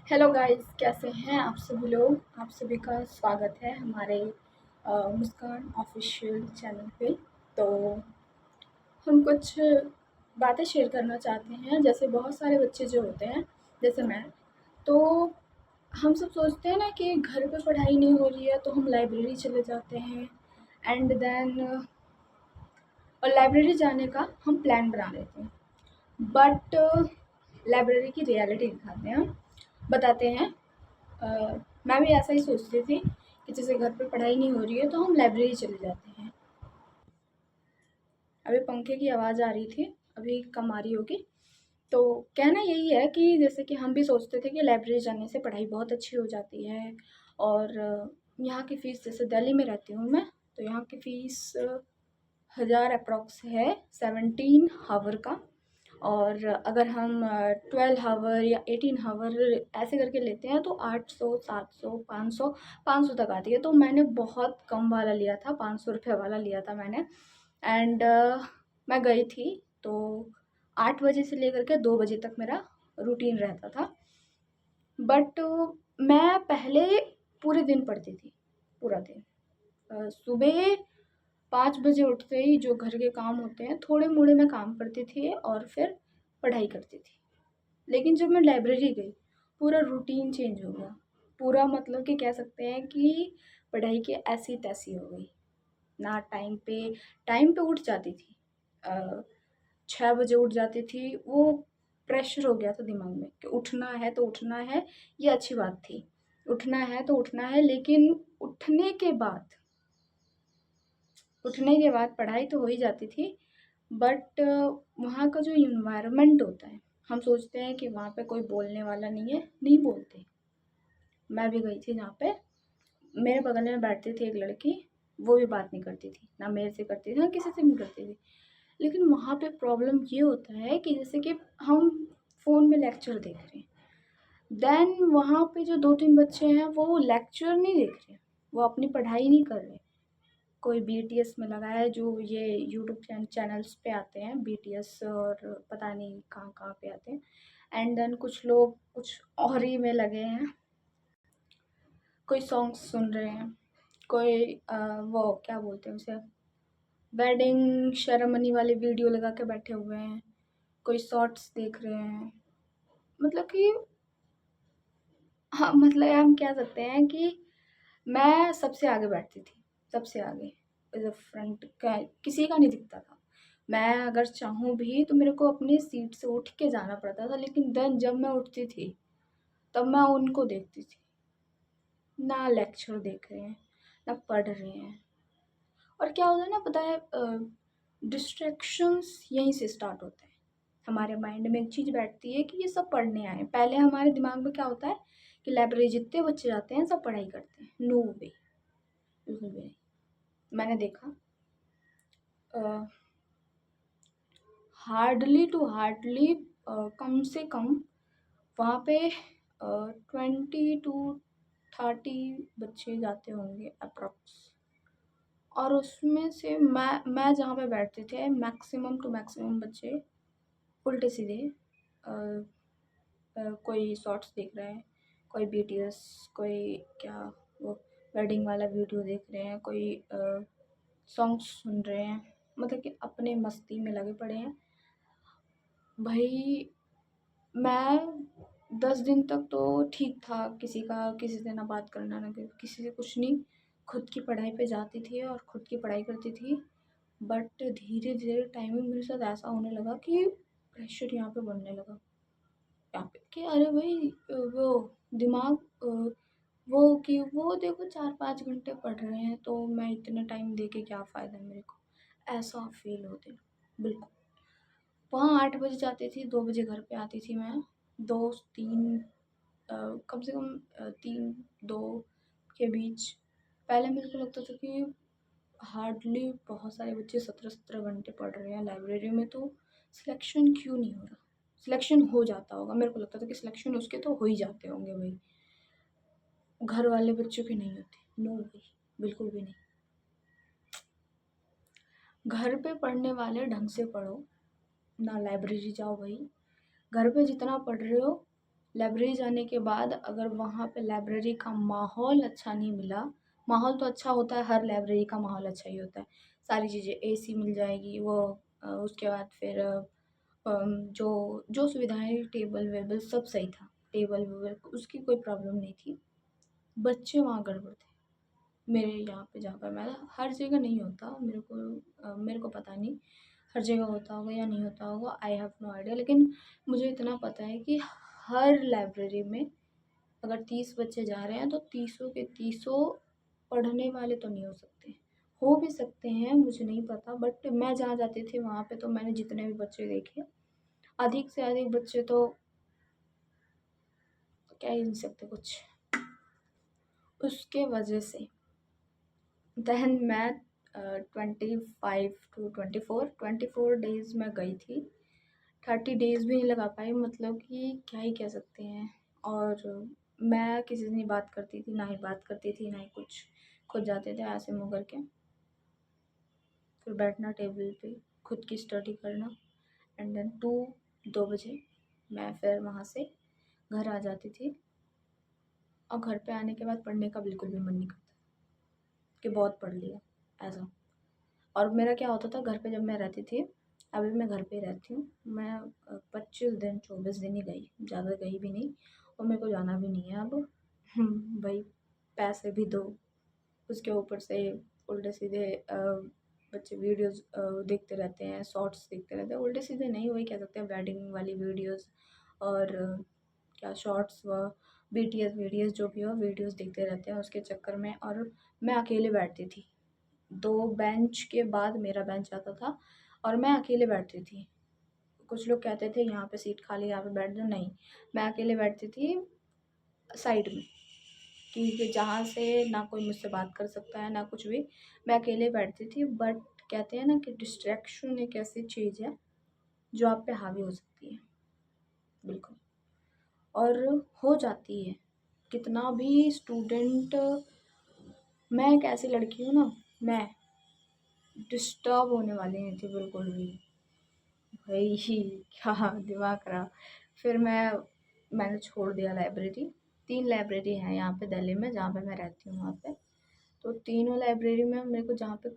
Hello guys, कैसे हैं आप सभी लोग। आप सभी का स्वागत है हमारे मुस्कान ऑफिशियल चैनल पे। तो हम कुछ बातें शेयर करना चाहते हैं। जैसे बहुत सारे बच्चे जो होते हैं, जैसे मैं, तो हम सब सोचते हैं ना कि घर पे पढ़ाई नहीं हो रही है तो हम लाइब्रेरी चले जाते हैं। एंड देन और लाइब्रेरी जाने का हम प्लान बना लेते हैं। बट लाइब्रेरी की रियलिटी दिखाते हैं, बताते हैं। मैं भी ऐसा ही सोचती थी कि जैसे घर पे पढ़ाई नहीं हो रही है तो हम लाइब्रेरी चले जाते हैं। अभी पंखे की आवाज़ आ रही थी, अभी कम आ रही होगी। तो कहना यही है कि जैसे कि हम भी सोचते थे कि लाइब्रेरी जाने से पढ़ाई बहुत अच्छी हो जाती है। और यहाँ की फ़ीस, जैसे दिल्ली में रहती हूँ मैं, तो यहाँ की फ़ीस 1000 अप्रॉक्स है 17 हावर का। और अगर हम 12 हावर या 18 हावर ऐसे करके लेते हैं तो 800, 700, 500, 500 तक आती है। तो मैंने बहुत कम वाला लिया था, 500 रुपये वाला लिया था मैंने। एंड मैं गई थी तो 8 बजे से लेकर के 2 बजे तक मेरा रूटीन रहता था। बट मैं पहले पूरे दिन पढ़ती थी, पूरा दिन। सुबह 5 बजे उठते ही जो घर के काम होते हैं, थोड़े मोड़े मैं काम करती थी और फिर पढ़ाई करती थी। लेकिन जब मैं लाइब्रेरी गई, पूरा रूटीन चेंज हो गया। पूरा मतलब कि कह सकते हैं कि पढ़ाई की ऐसी तैसी हो गई। ना टाइम पे उठ जाती थी, 6 बजे उठ जाती थी। वो प्रेशर हो गया था दिमाग में कि उठना है तो उठना है। ये अच्छी बात थी, उठना है तो उठना है। लेकिन उठने के बाद पढ़ाई तो हो ही जाती थी। बट वहाँ का जो इन्वायरमेंट होता है, हम सोचते हैं कि वहाँ पे कोई बोलने वाला नहीं है, नहीं बोलते। मैं भी गई थी जहाँ पे मेरे बगल में बैठती थी एक लड़की, वो भी बात नहीं करती थी, ना मेरे से करती थी ना किसी से भी करती थी। लेकिन वहाँ पे प्रॉब्लम ये होता है कि जैसे कि हम फ़ोन में लेक्चर देख रहे हैं, देन वहाँ पे जो 2-3 बच्चे हैं वो लेक्चर नहीं देख रहे, वो अपनी पढ़ाई नहीं कर रहे। कोई बीटीएस में लगा है, जो ये यूट्यूब चैनल्स पे आते हैं बीटीएस, और पता नहीं कहाँ कहाँ पे आते हैं। एंड देन कुछ लोग कुछ और ही में लगे हैं, कोई सॉन्ग्स सुन रहे हैं, कोई वो क्या बोलते हैं उसे, वेडिंग सेरेमनी वाली वीडियो लगा के बैठे हुए हैं, कोई शॉर्ट्स देख रहे हैं। मतलब कि हाँ, मतलब हम कह सकते हैं कि मैं सबसे आगे बैठती थी, सबसे आगे, फ्रंट का किसी का नहीं दिखता था। मैं अगर चाहूँ भी तो मेरे को अपनी सीट से उठ के जाना पड़ता था। लेकिन देन जब मैं उठती थी तब मैं उनको देखती थी, ना लेक्चर देख रहे हैं, ना पढ़ रहे हैं। और क्या होता है ना, पता है, डिस्ट्रैक्शंस यहीं से स्टार्ट होते हैं। हमारे माइंड में एक चीज़ बैठती है कि ये सब पढ़ने आए हैं। पहले हमारे दिमाग में क्या होता है कि लाइब्रेरी जितने बच्चे जाते हैं सब पढ़ाई करते हैं। नो वे, बिल्कुल भी नहीं। मैंने देखा हार्डली टू हार्डली कम से कम वहाँ पे 20 to 30 बच्चे जाते होंगे अप्रॉक्स। और उसमें से मैं जहाँ पे बैठते थे, मैक्सिमम टू मैक्सिमम बच्चे उल्टे सीधे कोई शॉर्ट्स देख रहे हैं, कोई बीटीएस, कोई क्या वो वेडिंग वाला वीडियो देख रहे हैं, कोई सॉन्ग्स सुन रहे हैं। मतलब कि अपने मस्ती में लगे पड़े हैं भाई। मैं 10 दिन तक तो ठीक था, किसी से ना बात करना, ना किसी से कुछ नहीं। खुद की पढ़ाई पे जाती थी और खुद की पढ़ाई करती थी। बट धीरे धीरे टाइमिंग मेरे साथ ऐसा होने लगा कि प्रेशर यहाँ पे बढ़ने लगा, यहाँ पे कि अरे भाई, वो दिमाग, वो कि वो देखो 4-5 घंटे पढ़ रहे हैं तो मैं इतने टाइम दे के क्या फ़ायदा मेरे को, ऐसा फील होते। बिल्कुल। वहाँ 8 बजे जाती थी, 2 बजे घर पे आती थी मैं। 2-3 कम से कम 3-2 के बीच। पहले मेरे को लगता था कि हार्डली बहुत सारे बच्चे 17-17 घंटे पढ़ रहे हैं लाइब्रेरी में, तो सिलेक्शन क्यों नहीं हो रहा। सिलेक्शन हो जाता होगा, मेरे को लगता था कि सिलेक्शन उसके तो हो ही जाते होंगे भाई, घर वाले बच्चों के नहीं होते। नो भाई, बिल्कुल भी नहीं। घर पे पढ़ने वाले ढंग से पढ़ो, ना लाइब्रेरी जाओ भाई। घर पे जितना पढ़ रहे हो लाइब्रेरी जाने के बाद अगर वहाँ पे लाइब्रेरी का माहौल अच्छा नहीं मिला, माहौल तो अच्छा होता है, हर लाइब्रेरी का माहौल अच्छा ही होता है, सारी चीज़ें एसी मिल जाएगी वो, उसके बाद फिर जो जो सुविधाएं टेबल वेबल सब सही था, टेबल वेबल उसकी कोई प्रॉब्लम नहीं थी। बच्चे वहाँ गड़बड़ थे मेरे यहाँ पे जहाँ पर मैं, हर जगह नहीं होता मेरे को पता नहीं हर जगह होता होगा या नहीं होता होगा, आई हैव नो आइडिया, लेकिन मुझे इतना पता है कि हर लाइब्रेरी में अगर 30 बच्चे जा रहे हैं तो तीसों के तीसों पढ़ने वाले तो नहीं हो सकते, हो भी सकते हैं मुझे नहीं पता, बट मैं जहाँ जाती थी वहाँ पे तो मैंने जितने भी बच्चे देखे, अधिक से अधिक बच्चे तो कह ही नहीं सकते कुछ। उसके वजह से देन मैं 25 to 24 में गई थी, 30 डेज भी नहीं लगा पाई, मतलब कि क्या ही कह सकते हैं। और मैं किसी से नहीं बात करती थी, ना ही बात करती थी, ना ही कुछ, खुद जाते थे ऐसे मुँह करके, फिर बैठना टेबल पे, खुद की स्टडी करना, एंड देन 2 बजे मैं फिर वहाँ से घर आ जाती थी। और घर पे आने के बाद पढ़ने का बिल्कुल भी मन नहीं करता कि बहुत पढ़ लिया ऐसा। और मेरा क्या होता था घर पे जब मैं रहती थी, अभी मैं घर पे ही रहती हूँ, मैं 25 दिन 24 दिन ही गई, ज़्यादा गई भी नहीं, और मेरे को जाना भी नहीं है अब। भाई पैसे भी दो, उसके ऊपर से उल्टे सीधे बच्चे वीडियोस देखते रहते हैं, शॉर्ट्स देखते रहते हैं, उल्टे सीधे नहीं, वही कह सकते हैं वेडिंग वाली वीडियोस, और क्या शॉर्ट्स व बीटीएस वीडियोस जो भी हो, वीडियोस देखते रहते हैं उसके चक्कर में। और मैं अकेले बैठती थी, 2 बेंच के बाद मेरा बेंच आता था और मैं अकेले बैठती थी। कुछ लोग कहते थे यहाँ पे सीट खाली, यहाँ पे बैठ जाओ, नहीं, मैं अकेले बैठती थी साइड में, कि जहाँ से ना कोई मुझसे बात कर सकता है ना कुछ भी, मैं अकेले बैठती थी। बट कहते हैं ना कि डिस्ट्रैक्शन एक ऐसी चीज़ है जो आप पे हावी हो सकती है, बिल्कुल, और हो जाती है। कितना भी स्टूडेंट, मैं एक ऐसी लड़की हूँ ना, मैं डिस्टर्ब होने वाली नहीं थी बिल्कुल भी, भाई क्या दिमाग खराब। फिर मैंने छोड़ दिया लाइब्रेरी। 3 लाइब्रेरी हैं यहाँ पे दिल्ली में जहाँ पे मैं रहती हूँ वहाँ पे, तो तीनों लाइब्रेरी में मेरे को जहाँ पे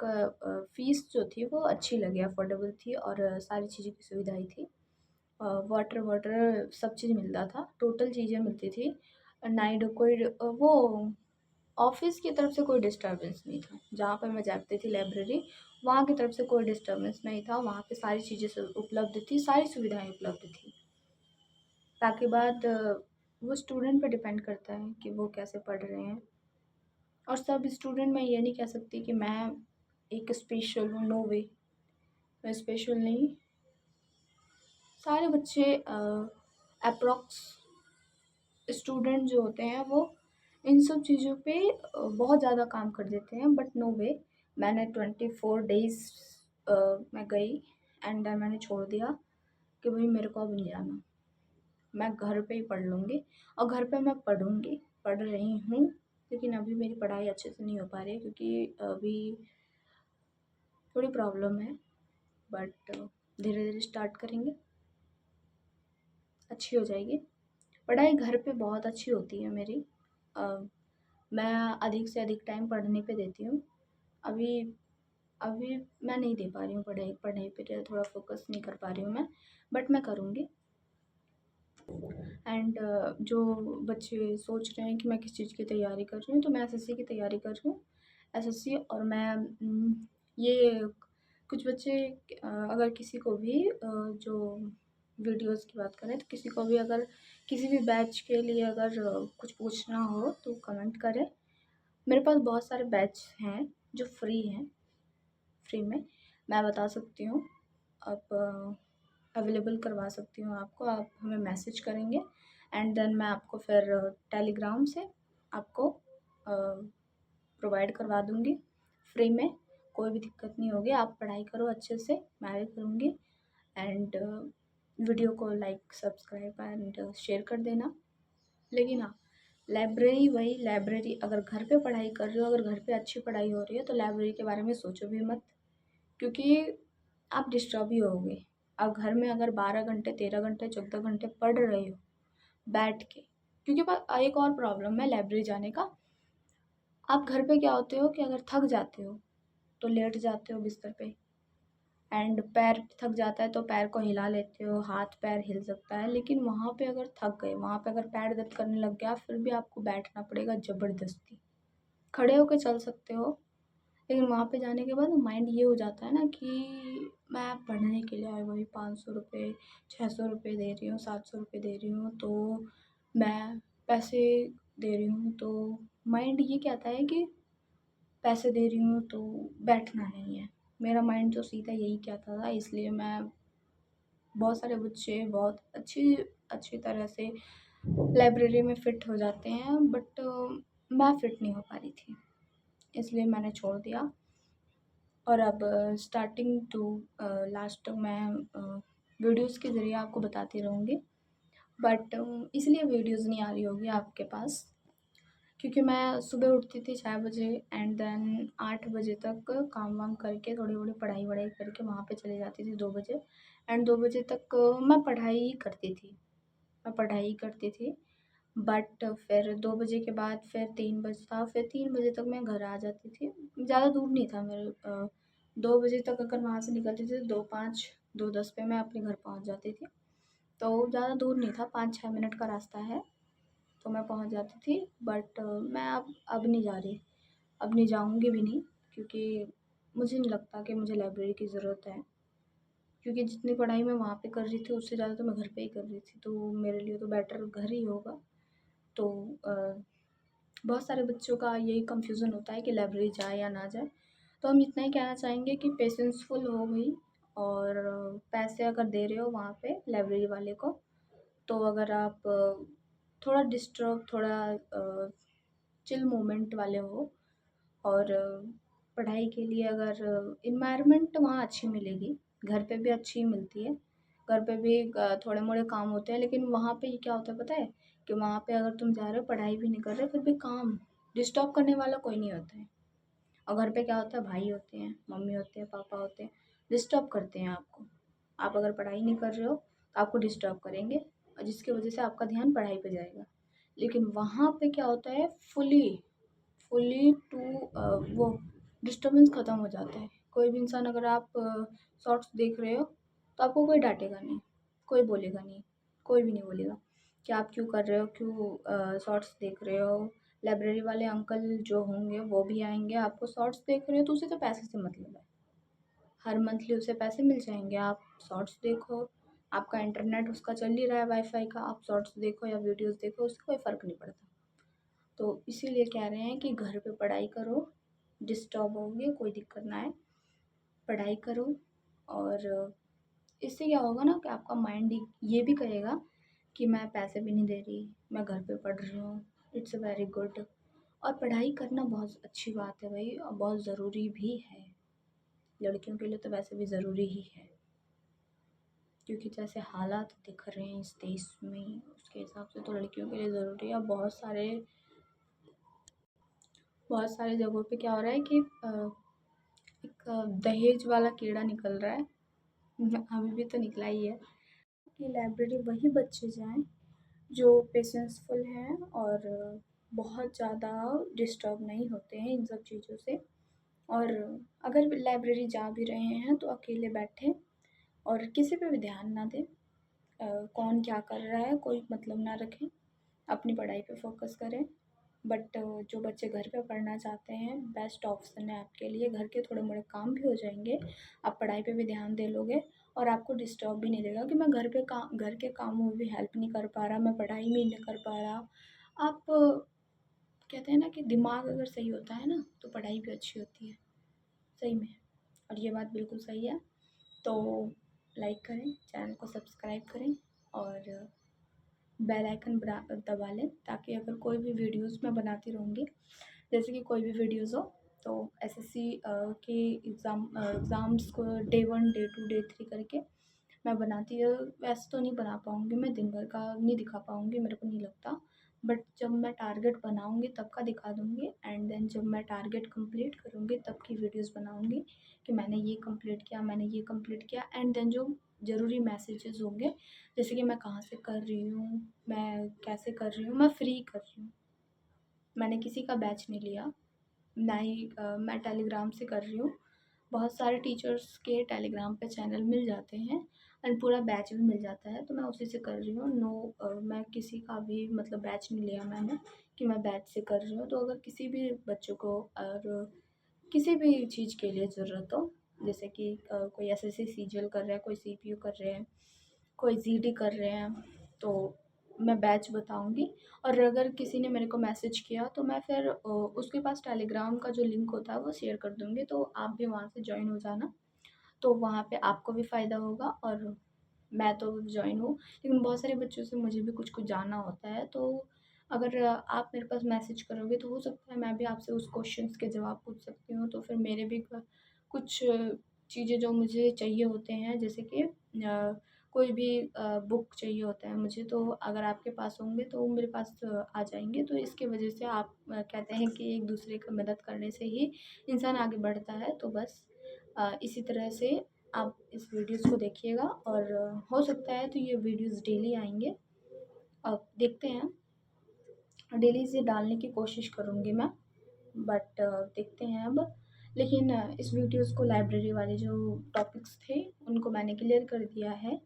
फ़ीस जो थी वो अच्छी लगी, अफोर्डेबल थी, और सारी चीज़ों की सुविधाएं थी, वाटर वाटर सब चीज़ मिलता था, टोटल चीज़ें मिलती थी, नाइट कोई वो ऑफिस की तरफ से कोई डिस्टर्बेंस नहीं था, जहाँ पर मैं जाती थी लाइब्रेरी वहाँ की तरफ से कोई डिस्टर्बेंस नहीं था, वहाँ पे सारी चीज़ें उपलब्ध थी, सारी सुविधाएं उपलब्ध थी। ताकि बाद वो स्टूडेंट पे डिपेंड करता है कि वो कैसे पढ़ रहे हैं, और सब स्टूडेंट, मैं ये नहीं कह सकती कि मैं एक स्पेशल हूँ, नो वे, मैं स्पेशल नहीं, सारे बच्चे अप्रॉक्स स्टूडेंट जो होते हैं वो इन सब चीज़ों पे बहुत ज़्यादा काम कर देते हैं, बट नो वे, मैंने 24 डेज़ मैं गई, एंड देन मैंने छोड़ दिया कि भाई मेरे को अब नहीं जाना, मैं घर पे ही पढ़ लूँगी, और घर पे मैं पढ़ूँगी, पढ़ रही हूँ, लेकिन अभी मेरी पढ़ाई अच्छे से नहीं हो पा रही है क्योंकि अभी थोड़ी प्रॉब्लम है, बट धीरे धीरे स्टार्ट करेंगे, अच्छी हो जाएगी। पढ़ाई घर पे बहुत अच्छी होती है मेरी, अ, मैं अधिक से अधिक टाइम पढ़ने पे देती हूँ। अभी अभी मैं नहीं दे पा रही हूँ पढ़ाई पढ़ाई पे, थोड़ा फोकस नहीं कर पा रही हूँ मैं, बट मैं करूँगी। एंड जो बच्चे सोच रहे हैं कि मैं किस चीज़ की तैयारी कर रही हूँ, तो मैं एसएससी की तैयारी कर रही हूँ, एसएससी। और मैं ये कुछ बच्चे, अगर किसी को भी जो वीडियोस की बात करें, तो किसी को भी अगर किसी भी बैच के लिए अगर कुछ पूछना हो तो कमेंट करें। मेरे पास बहुत सारे बैच हैं जो फ्री हैं, फ्री में मैं बता सकती हूँ, आप अवेलेबल करवा सकती हूँ आपको, आप हमें मैसेज करेंगे, एंड देन मैं आपको फिर टेलीग्राम से आपको प्रोवाइड करवा दूँगी फ्री में, कोई भी दिक्कत नहीं होगी, आप पढ़ाई करो अच्छे से, मैं भी करूँगी। एंड वीडियो को लाइक सब्सक्राइब एंड शेयर कर देना। लेकिन हाँ, लाइब्रेरी वही लाइब्रेरी, अगर घर पे पढ़ाई कर रहे हो, अगर घर पे अच्छी पढ़ाई हो रही है तो लाइब्रेरी के बारे में सोचो भी मत, क्योंकि आप डिस्टर्ब ही होगे। आप घर में अगर 12 घंटे 13 घंटे 14 घंटे पढ़ रहे हो बैठ के। क्योंकि एक और प्रॉब्लम है लाइब्रेरी जाने का, आप घर पे क्या होते हो कि अगर थक जाते हो तो लेट जाते हो बिस्तर पे, एंड पैर थक जाता है तो पैर को हिला लेते हो, हाथ पैर हिल सकता है। लेकिन वहाँ पे अगर थक गए, वहाँ पे अगर पैर दर्द करने लग गया, फिर भी आपको बैठना पड़ेगा ज़बरदस्ती। खड़े होकर चल सकते हो, लेकिन वहाँ पे जाने के बाद माइंड ये हो जाता है ना कि मैं पढ़ने के लिए आई, वही 500 रुपये 600 रुपये दे रही हूँ, 700 रुपये दे रही हूँ, तो मैं पैसे दे रही हूँ, तो माइंड ये कहता है कि पैसे दे रही हूँ तो बैठना नहीं है। मेरा माइंड तो सीधा यही कहता था, इसलिए मैं बहुत सारे बच्चे बहुत अच्छी अच्छी तरह से लाइब्रेरी में फ़िट हो जाते हैं, बट मैं फ़िट नहीं हो पा रही थी, इसलिए मैंने छोड़ दिया। और अब स्टार्टिंग टू लास्ट तक मैं वीडियोस के ज़रिए आपको बताती रहूँगी, बट इसलिए वीडियोस नहीं आ रही होगी आपके पास, क्योंकि मैं सुबह उठती थी 6 बजे, एंड देन 8 बजे तक काम वाम करके थोड़ी थोड़ी पढ़ाई वढ़ाई करके वहाँ पे चली जाती थी 2 बजे, एंड 2 बजे तक मैं पढ़ाई ही करती थी, मैं पढ़ाई ही करती थी। बट फिर 2 बजे के बाद फिर 3 बजता, फिर 3 बजे तक मैं घर आ जाती थी। ज़्यादा दूर नहीं था मेरे, 2 बजे तक अगर वहाँ से निकलती थी तो 2:05 2:10 पे मैं अपने घर पहुँच जाती थी। तो ज़्यादा दूर नहीं था, 5-6 मिनट का रास्ता है, तो मैं पहुँच जाती थी। बट मैं अब नहीं जा रही, अब नहीं जाऊँगी भी नहीं, क्योंकि मुझे नहीं लगता कि मुझे लाइब्रेरी की ज़रूरत है। क्योंकि जितनी पढ़ाई मैं वहाँ पे कर रही थी उससे ज़्यादा तो मैं घर पे ही कर रही थी, तो मेरे लिए तो बेटर घर ही होगा। तो बहुत सारे बच्चों का यही कन्फ्यूज़न होता है कि लाइब्रेरी जाए या ना जाए। तो हम इतना ही कहना चाहेंगे कि पेशेंसफुल हो भाई, और पैसे अगर दे रहे हो वहाँ पे लाइब्रेरी वाले को, तो अगर आप थोड़ा डिस्टर्ब, थोड़ा चिल मोमेंट वाले हो, और पढ़ाई के लिए अगर इन्वायरमेंट वहाँ अच्छी मिलेगी, घर पे भी अच्छी मिलती है, घर पे भी थोड़े मोड़े काम होते हैं, लेकिन वहाँ पे ये क्या होता है पता है, कि वहाँ पे अगर तुम जा रहे हो पढ़ाई भी नहीं कर रहे, फिर भी काम डिस्टर्ब करने वाला कोई नहीं होता है। और घर पे क्या होता है, भाई होते हैं, मम्मी होते हैं, पापा होते हैं, डिस्टर्ब करते हैं आपको। आप अगर पढ़ाई नहीं कर रहे हो तो आपको डिस्टर्ब करेंगे, और जिसकी वजह से आपका ध्यान पढ़ाई पे जाएगा। लेकिन वहाँ पे क्या होता है, फुली फुली टू वो डिस्टर्बेंस ख़त्म हो जाता है। कोई भी इंसान, अगर आप शॉर्ट्स देख रहे हो तो आपको कोई डांटेगा नहीं, कोई बोलेगा नहीं, कोई भी नहीं बोलेगा कि आप क्यों कर रहे हो, क्यों शॉर्ट्स देख रहे हो। लाइब्रेरी वाले अंकल जो होंगे वो भी आएंगे, आपको शॉर्ट्स देख रहे हो तो उसे तो पैसे से मतलब है, हर मंथली उसे पैसे मिल जाएंगे। आप शॉर्ट्स देखो, आपका इंटरनेट उसका चल ही रहा है वाईफाई का, आप शॉर्ट्स देखो या वीडियोस देखो, उससे कोई फ़र्क नहीं पड़ता। तो इसीलिए कह रहे हैं कि घर पे पढ़ाई करो, डिस्टर्ब होगे कोई दिक्कत ना आए, पढ़ाई करो। और इससे क्या होगा ना कि आपका माइंड ये भी कहेगा कि मैं पैसे भी नहीं दे रही, मैं घर पे पढ़ रही हूँ, इट्स वेरी गुड। और पढ़ाई करना बहुत अच्छी बात है भाई, और बहुत ज़रूरी भी है। लड़कियों के लिए तो वैसे भी ज़रूरी ही है, क्योंकि जैसे हालात दिख रहे हैं इस देश में, उसके हिसाब से तो लड़कियों के लिए ज़रूरी है। बहुत सारे जगहों पे क्या हो रहा है कि एक दहेज वाला कीड़ा निकल रहा है, अभी भी तो निकला ही है, कि लाइब्रेरी वही बच्चे जाएं जो पेशेंसफुल हैं, और बहुत ज़्यादा डिस्टर्ब नहीं होते हैं इन सब चीज़ों से। और अगर लाइब्रेरी जा भी रहे हैं तो अकेले बैठें, और किसी पे भी ध्यान ना दें, कौन क्या कर रहा है कोई मतलब ना रखें, अपनी पढ़ाई पे फोकस करें। बट जो बच्चे घर पे पढ़ना चाहते हैं, बेस्ट ऑप्शन है आपके लिए, घर के थोड़े मोड़े काम भी हो जाएंगे, आप पढ़ाई पे भी ध्यान दे लोगे, और आपको डिस्टर्ब भी नहीं देगा कि मैं घर के कामों में भी हेल्प नहीं कर पा रहा, मैं पढ़ाई भी नहीं कर पा रहा। आप कहते हैं ना कि दिमाग अगर सही होता है ना तो पढ़ाई भी अच्छी होती है, सही में। और ये बात बिल्कुल सही है। तो लाइक करें, चैनल को सब्सक्राइब करें, और बेल आइकन दबा लें, ताकि अगर कोई भी वीडियोस मैं बनाती रहूँगी, जैसे कि कोई भी वीडियोस हो, तो एसएससी के एग्ज़ाम्स को डे 1 डे 2 डे 3 करके मैं बनाती है। वैसे तो नहीं बना पाऊँगी, मैं दिन भर का नहीं दिखा पाऊँगी, मेरे को नहीं लगता। बट जब मैं टारगेट बनाऊँगी तब का दिखा दूँगी, एंड देन जब मैं टारगेट कंप्लीट करूँगी तब की वीडियोस बनाऊँगी कि मैंने ये कंप्लीट किया, मैंने ये कंप्लीट किया। एंड देन जो ज़रूरी मैसेजेस होंगे, जैसे कि मैं कहाँ से कर रही हूँ, मैं कैसे कर रही हूँ, मैं फ्री कर रही हूँ। मैंने किसी का बैच नहीं लिया, ना ही मैं टेलीग्राम से कर रही हूँ। बहुत सारे टीचर्स के टेलीग्राम पे चैनल मिल जाते हैं एंड पूरा बैच भी मिल जाता है, तो मैं उसी से कर रही हूँ। मैं किसी का भी मतलब बैच नहीं लिया मैंने कि मैं बैच से कर रही हूँ। तो अगर किसी भी बच्चों को और किसी भी चीज़ के लिए ज़रूरत हो, जैसे कि कोई एसएससी सीजीएल कर रहा है, कोई सीपीयू कर रहे हैं, कोई जीडी कर रहे हैं, तो मैं बैच बताऊंगी। और अगर किसी ने मेरे को मैसेज किया तो मैं फिर उसके पास टेलीग्राम का जो लिंक होता है वो शेयर कर दूंगी, तो आप भी वहाँ से ज्वाइन हो जाना। तो वहाँ पे आपको भी फ़ायदा होगा और मैं तो जॉइन हूँ, लेकिन बहुत सारे बच्चों से मुझे भी कुछ कुछ जानना होता है। तो अगर आप मेरे पास मैसेज करोगे तो हो सकता है मैं भी आपसे उस क्वेश्चंस के जवाब पूछ सकती हूँ। तो फिर मेरे भी कुछ चीज़ें जो मुझे चाहिए होते हैं, जैसे कि कोई भी बुक चाहिए होता है मुझे, तो अगर आपके पास होंगे तो वो मेरे पास आ जाएंगे। तो इसके वजह से आप कहते हैं कि एक दूसरे की मदद करने से ही इंसान आगे बढ़ता है। तो बस इसी तरह से आप इस वीडियोज़ को देखिएगा और हो सकता है तो ये वीडियोज़ डेली आएंगे। अब देखते हैं, डेली इसे डालने की कोशिश करूँगी मैं, बट देखते हैं अब। लेकिन इस वीडियोज़ को लाइब्रेरी वाले जो टॉपिक्स थे उनको मैंने क्लियर कर दिया है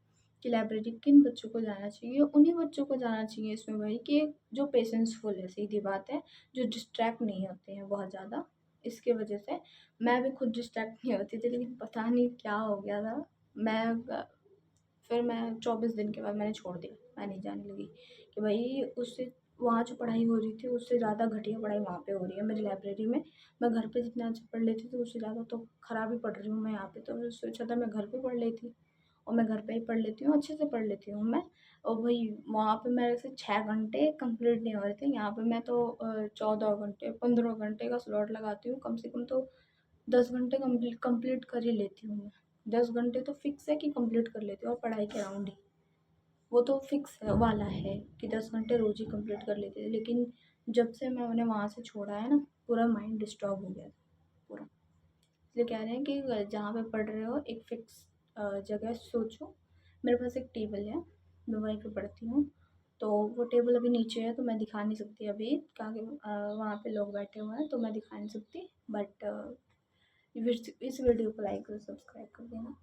कि लाइब्रेरी किन बच्चों को जाना चाहिए। उन्हीं बच्चों को जाना चाहिए इसमें भाई कि जो पेशेंसफुल है, सीधी बात है, जो डिस्ट्रैक्ट नहीं होते हैं बहुत ज़्यादा। इसके वजह से मैं भी खुद डिस्ट्रैक्ट नहीं होती थी, लेकिन पता नहीं क्या हो गया था। फिर मैं 24 दिन के बाद मैंने छोड़ दिया, मैं नहीं जाने लगी कि भाई उससे वहाँ जो पढ़ाई हो रही थी उससे ज़्यादा घटिया पढ़ाई वहाँ पे हो रही है मेरी लाइब्रेरी में। मैं घर पे जितना अच्छा पढ़ लेती थी उससे ज़्यादा तो ख़राब ही पढ़ रही हूँ मैं यहाँ पे। तो उससे अच्छा था मैं घर पे पढ़ लेती, और मैं घर पे ही पढ़ लेती हूँ, अच्छे से पढ़ लेती हूँ मैं। और भाई वहाँ पे मेरे से 6 घंटे कंप्लीट नहीं हो रहे थे, यहाँ पे मैं तो 14 घंटे 15 घंटे का स्लॉट लगाती हूँ, कम से कम तो 10 घंटे कंप्लीट कर ही लेती हूँ मैं। 10 घंटे तो फिक्स है कि कंप्लीट कर लेती हूँ, और पढ़ाई के अराउंड ही वो तो फिक्स है वाला है कि 10 घंटे रोज़ ही कंप्लीट कर लेते थे। लेकिन जब से मैं उन्हें वहाँ से छोड़ा है ना, पूरा माइंड डिस्टर्ब हो गया था पूरा। इसलिए कह रहे हैं कि जहाँ पे पढ़ रहे हो एक फिक्स जगह सोचो। मेरे पास एक टेबल है, मैं वहीं पे पढ़ती हूँ। तो वो टेबल अभी नीचे है तो मैं दिखा नहीं सकती अभी, क्योंकि वहाँ पे लोग बैठे हुए हैं तो मैं दिखा नहीं सकती। बट इस वीडियो को लाइक और सब्सक्राइब कर देना।